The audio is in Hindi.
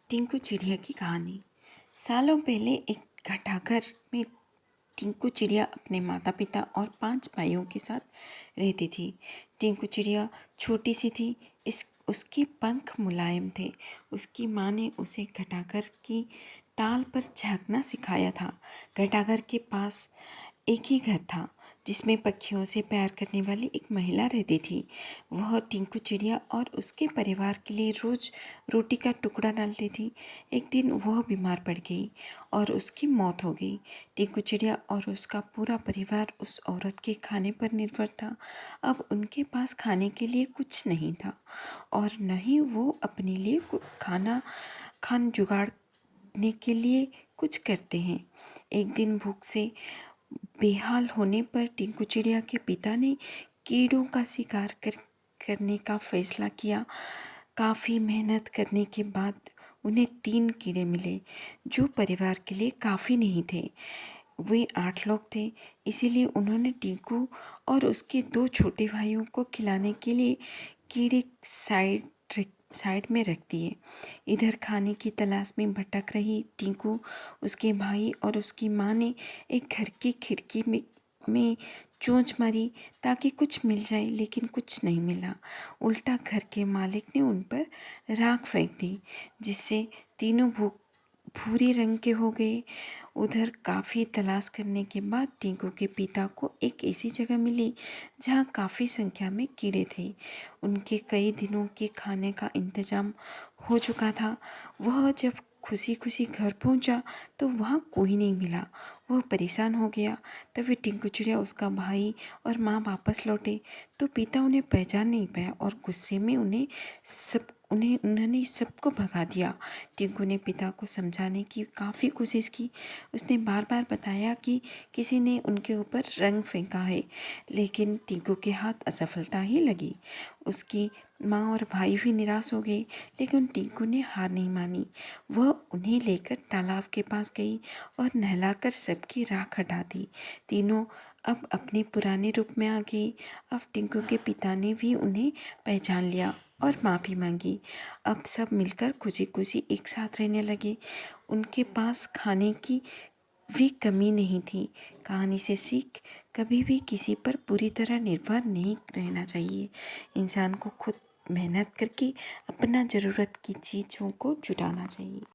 टिंकू चिड़िया की कहानी। सालों पहले एक घटाघर में टिंकू चिड़िया अपने माता पिता और 5 भाइयों के साथ रहती थी। टिंकू चिड़िया छोटी सी थी, इस उसके पंख मुलायम थे। उसकी माँ ने उसे घटाघर की ताल पर झांकना सिखाया था। घटाघर के पास एक ही घर था जिसमें पक्षियों से प्यार करने वाली एक महिला रहती थी। वह टिंकू चिड़िया और उसके परिवार के लिए रोज़ रोटी का टुकड़ा डालती थी। एक दिन वह बीमार पड़ गई और उसकी मौत हो गई। टिंकू चिड़िया और उसका पूरा परिवार उस औरत के खाने पर निर्भर था। अब उनके पास खाने के लिए कुछ नहीं था और न ही वो अपने लिए खान जुगाड़ने के लिए कुछ करते हैं। एक दिन भूख से बेहाल होने पर टिंकू चिड़िया के पिता ने कीड़ों का शिकार करने का फैसला किया। काफ़ी मेहनत करने के बाद उन्हें 3 कीड़े मिले जो परिवार के लिए काफ़ी नहीं थे। वे 8 लोग थे, इसीलिए उन्होंने टिंकू और उसके 2 छोटे भाइयों को खिलाने के लिए कीड़े साइड में रख दिए। इधर खाने की तलाश में भटक रही टिंकू, उसके भाई और उसकी माँ ने एक घर की खिड़की में चोंच मारी ताकि कुछ मिल जाए, लेकिन कुछ नहीं मिला। उल्टा घर के मालिक ने उन पर राख फेंक दी, जिससे तीनों भूरे रंग के हो गए। उधर काफ़ी तलाश करने के बाद टिंकू के पिता को एक ऐसी जगह मिली जहाँ काफ़ी संख्या में कीड़े थे। उनके कई दिनों के खाने का इंतजाम हो चुका था। वह जब खुशी खुशी घर पहुंचा तो वहाँ कोई नहीं मिला। वह परेशान हो गया। तभी टिंकू चिड़िया, उसका भाई और माँ वापस लौटे तो पिता उन्हें पहचान नहीं पाया और गुस्से में उन्होंने सबको भगा दिया। टिंकू ने पिता को समझाने की काफ़ी कोशिश की। उसने बार बार बताया कि किसी ने उनके ऊपर रंग फेंका है, लेकिन टिंकू के हाथ असफलता ही लगी। उसकी माँ और भाई भी निराश हो गए, लेकिन टिंकू ने हार नहीं मानी। वह उन्हें लेकर तालाब के पास गई और नहलाकर सबकी राख हटा दी। तीनों अब अपने पुराने रूप में आ गई। अब टिंकू के पिता ने भी उन्हें पहचान लिया और माफ़ी मांगी। अब सब मिलकर खुशी खुशी एक साथ रहने लगे। उनके पास खाने की भी कमी नहीं थी। कहानी से सीख, कभी भी किसी पर पूरी तरह निर्भर नहीं रहना चाहिए। इंसान को खुद मेहनत करके अपना ज़रूरत की चीज़ों को जुटाना चाहिए।